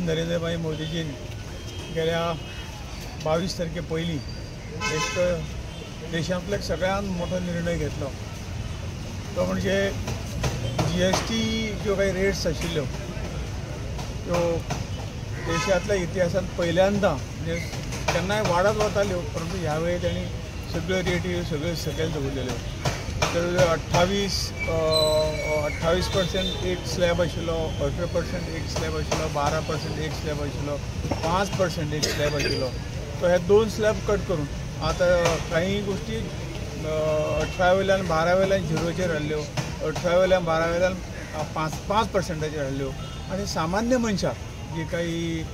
नरेंद्रभाई मोदीजीन गेल्या 22 तारखे पयलीं एक देशांतलो सगळ्यांत मोठो निर्णय घेतलो तो म्हणजे GST ज्यो काही रेट्स आशिल्ल्यो त्यो देशांतल्या इतिहासांत पहिल्यांदा म्हणजे केन्नाय वाडत वताल्यो, परंतु ह्या वेळी तांणी सगळ्यो रेटी सगळ्यो सकयल दवरलेल्यो। तर 28% एक स्लॅब आशिल्लो, 18% एक स्लॅब आशिल्लो, 12% एक स्लॅब आशिल्लो, 5% एक स्लॅब आशिल्लो। तो हे 2 स्लॅब कट करून आता काही गोष्टी 18 वयल्यान 12 वयल्यान 0चेर हाडल्यो, 18 वयल्यान 12 वयल्यान 5% हाडल्यो आनी सामान्य मनशाक जी काही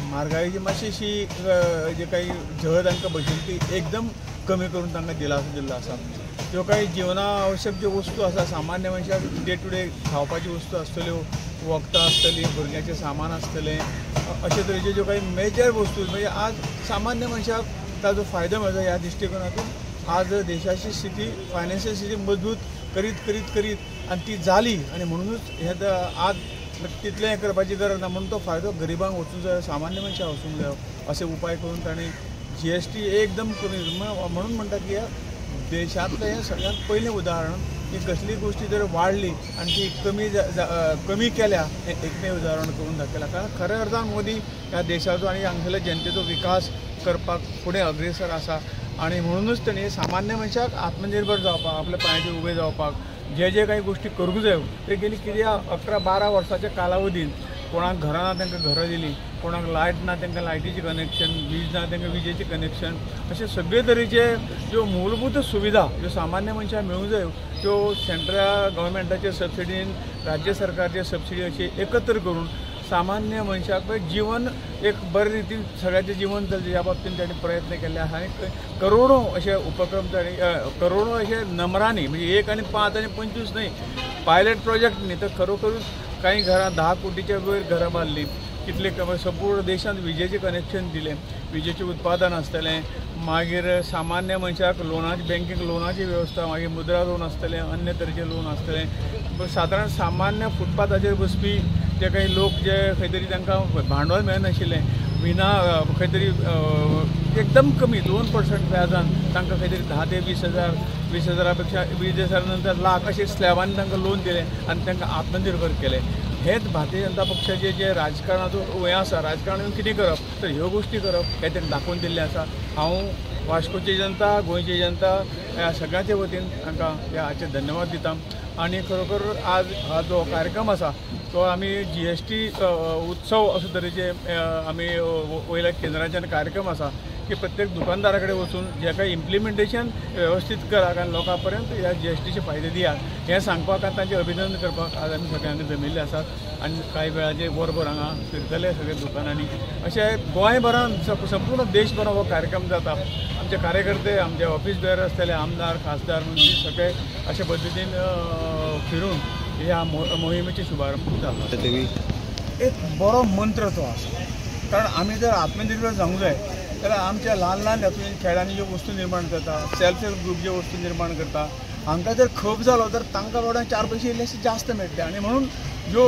म्हारगायेची मातशीशी जी काही झळ तांकां बशिल्ली ती एकदम कमी करून तांकां दिलासो दिल्लो आसा। ज्यो काही जीवना आवश्यक ज्यो वस्तू आसा सामान्य मनशाक डे टू डे खावपाची वस्तू आसतल्यो, वखदां आसतलीं, भुरग्याचें सामान आसतलें, अशे तरेच्यो ज्यो काही मेजर वस्तू म्हणजे आज सामान्य मनशाक ताजो फायदो मेळटा। ह्या दृश्टिकोनातून आज देशाची स्थिती फायनान्शियल स्थिती मजबूत करीत करीत करीत आनी ती जाली आनी म्हणूनच हे आज तितलें हें करपाची गरज ना, म्हणून तो फायदो गरिबांक वचूंक जाय, सामान्य मनशाक वचूंक जाय असे उपाय करून ताणें GST एकदम कमी म्हणून म्हणटात की देशांतलें हें सगळ्यांत पयलें उदाहरण की कसली गोष्टी जर वाडली आनी ती कमी केल्या हें एकमेव उदाहरण करून दाखयलां। कारण खऱ्या अर्थान मोदी ह्या देशाचो आनी हांगसरल्या जनतेचो विकास करपाक फुडें अग्रेसर आसा आनी म्हणूनच ताणें सामान्य मनशाक आत्मनिर्भर जावपाक, आपल्या पांयाचेर उबे जावपाक जे काही गोष्टी करूंक जाय ते गेली कित्याक 11-12 वर्साच्या कालावधीन कोणाक घरां ना तांकां घरां दिलीं, कोणाक लायट ना तांकां लायटीचें कनेक्शन, वीज ना तांकां विजेचें कनेक्शन, अशे सगळे तरेचे ज्यो मूलभूत सुविधा ज्यो सामान्य मनशाक मेळूंक जाय त्यो सेंट्रल गव्हर्मेंटाचे सबसिडीन, राज्य सरकारचे सबसिडी अशी एकत्र करून सामान्य मनशाक जीवन एक बरे रितीन सगळ्याचें जीवन चलचें ह्या बाबतींत ताणें प्रयत्न केले आसा आनी करोडो अशे उपक्रम ताणें करोडो अशे नंबरांनी म्हणजे 1 आनी 5 आनी 25 न्हय पायलट प्रोजेक्ट न्ही तर खरोखरूच काही घरां 10 कोटीच्या वयर घरां बांदलीं, कितले संपूर्ण देशांत विजेचें कनेक्शन दिलें, विजेचें उत्पादन आसतलें, मागीर सामान्य मनशाक लोनाची बँकेक लोनाची वेवस्था, मागीर मुद्रा लोन आसतलें, अन्य तरेचें लोन आसतलें, सादारण सामान्य फुटपाथाचेर बसपी जे काही लोक जे खंय तरी तांकां भांडवल मेळनाशिल्लें विना खंय तरी एकदम कमी 2% व्याजान तांकां खंय तरी 10 ते 20 हजारा पेक्षा 20 नंतर लाख अशे स्लॅबांनी तांकां लोन दिलें आनी तांकां आत्मनिर्भर केलें। हेच भारतीय जनता पक्षाचे जे राजकारणाचो हें आसा, राजकारणान कितें करप तर ह्यो गोष्टी करप हें तेणें दाखोवन दिल्लें आसा। हांव वास्कोची जनता, गोंयची जनता ह्या सगळ्यांचे वतीन तांकां ह्या हाचे धन्यवाद दिता आनी खरोखर आज हा जो कार्यक्रम आसा तो आमी GST उत्सव अशे तरेचे आमी वयल्या केंद्राच्यान कार्यक्रम आसा की प्रत्येक दुकानदारा कडेन वचून जे काही इम्प्लिमेंटेशन व्यवस्थीत करात आनी लोकां पर्यंत ह्या GSTचे फायदे दियात हें सांगपाक आनी तांचें अभिनंदन करपाक आज आमी सगळ्यांक जमिल्ले आसात आनी कांय वेळाचेर वरभर हांगा फिरतले सगळे दुकानांनी अशे गोंयभरान संपूर्ण देशभरान हो कार्यक्रम जाता। आमचे कार्यकर्ते, आमचे ऑफिस बेअर आसतले, आमदार, खासदार मंत्री सगळे अशे पद्दतीन फिरून ह्या मोहिमेचे शुभारंभ जालो। एक बरो मंत्र तो आसा, कारण आमी जर आत्मनिर्भर जावंक जाय जाल्यार आमच्या ल्हान ल्हान हातूंत खेळांनी ज्यो वस्तू निर्माण करता, सेल्फ हेल्प ग्रूप ज्यो वस्तू निर्माण करता हांकां जर खप जालो तर तांकां बाबड्यांक 4 पयशे इल्लेशे जास्त मेळटले आनी म्हणून ज्यो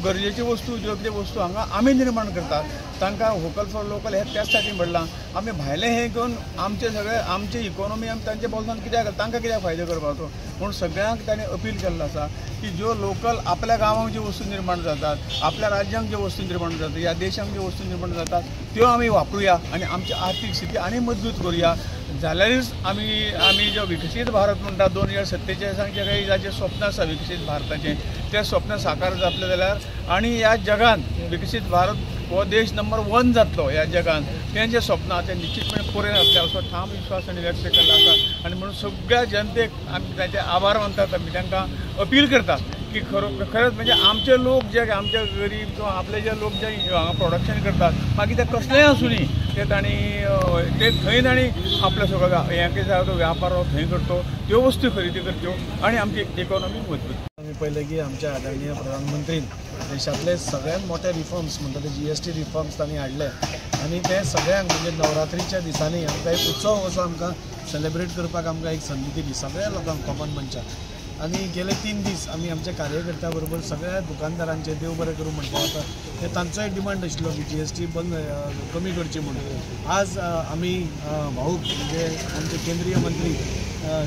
गरजेच्यो वस्तू ज्यो कितें वस्तू हांगा आमी निर्माण करतात तांकां वोकल फॉर लोकल हे त्याच साठी म्हणलां। आमी भायलें हें घेवन आमचे सगळे आमची इकॉनॉमी आमी तांच्या बोल्सान कित्याक तांकां कित्याक फायदो करपाचो म्हणून सगळ्यांक ताणें अपील केल्लो आसा की ज्यो लोकल आपल्या गांवांत ज्यो वस्तू निर्माण जातात, आपल्या राज्यांत ज्यो वस्तू निर्माण जातात, ह्या देशांत ज्यो वस्तू निर्माण जातात त्यो आमी वापरुया आनी आमची आर्थीक स्थिती आनी मजबूत करुया। जाल्यारच आमी जो विकसीत भारत म्हणटा 2047 जे काही जाचें स्वप्न आसा विकसीत भारताचें तें स्वप्न साकार जातलें जाल्यार आनी ह्या जगांत विकसीत भारत हो देश नंबर 1 जातलो ह्या जगांत तें जें स्वप्न आसा तें निश्चितपणे पुरे जातलें असो ठाम विश्वास आनी व्यक्त केल्लो आसा आनी म्हणून सगळ्या जनतेक आमी तांचे आभार मानतात, आमी तांकां अपील करतात की खरेंच म्हणजे आमचे लोक जे आमचे गरीब किंवा आपले जे लोक जे हांगा प्रोडक्शन करतात मागीर ते कसलेंय आसूं न्ही ते तांणी ते थंय तांणी आपलो सगळो हें कितें व्यापार हो थंय करचो, त्यो वस्तू खरेदी करच्यो आनी आमची इकॉनॉमी मजबूत। आमी पळयलें की आमच्या आदरणीय प्रधानमंत्रीन देशांतले सगळ्यात मोठे रिफॉर्म्स म्हणटा ते GST रिफॉर्म्स तांणी हाडले आनी ते सगळ्यांक म्हणजे नवरात्रीच्या दिसांनी आमकां एक उत्सव असो आमकां सेलिब्रेट करपाक आमकां एक संदी दिली सगळ्या लोकांक कॉमन मनशाक। आणि गेले 3 दीस आमी आमच्या कार्यकर्त्यां बरोबर सगळ्या दुकानदारांचे देव बरें करूं म्हणटा आता ते तांचो एक डिमांड आशिल्लो की GST बंद कमी करची म्हणून आज आमी भाऊक म्हणजे आमचे केंद्रीय मंत्री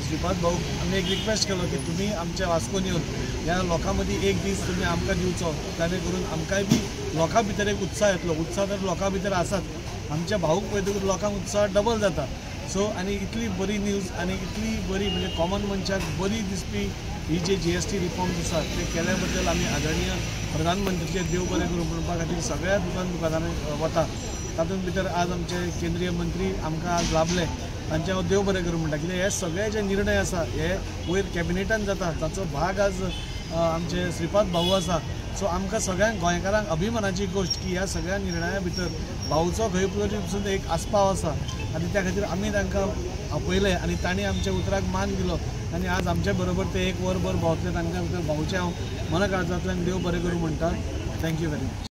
श्रीपाद भाऊ आमी एक रिक्वेस्ट केलो की तुमी आमच्या वास्कोन येवन ह्या लोकां मदीं एक दीस तुमी आमकां दिवचो जाणे करून आमकांय बी लोकां भितर एक उत्साह येतलो उत्साह तर लोकां भितर आसात आमच्या भाऊक पळयतकूच लोकांक उत्साह डबल जाता सो आनी इतली बरी न्यूज आनी इतली बरी म्हणजे कॉमन मनशाक बरी दिसपी ही जे GST रिफॉर्म्स आसात ते केल्या बद्दल आमी आदरणीय प्रधानमंत्रीचे देव बरें करूं म्हणपा खातीर सगळ्या दुकानदारांक वता तातूंत भितर आज आमचे केंद्रीय मंत्री आमकां आज लाभले तांचे हांव देव बरें करूं म्हणटा कित्याक हे सगळे जे निर्णय आसा हे वयर कॅबिनेटान जाता ताचो भाग आज आमचे श्रीपाद भाऊ आसा सो आमकां सगळ्यांक गोंयकारांक अभिमानाची गोश्ट की ह्या सगळ्या निर्णया भितर भाऊचो खंय पसून एक आस्पाव आसा आनी त्या खातीर आमी तांकां आपयले आनी तांणी आमच्या उतराक मान दिलो आनी आज आमचे बरोबर ते एक वरभर भोंवतले तांच्या भितर भाऊचे हांव मना काळजांतल्यान देव बरें करूं म्हणटा थँक्यू व्हेरी मच.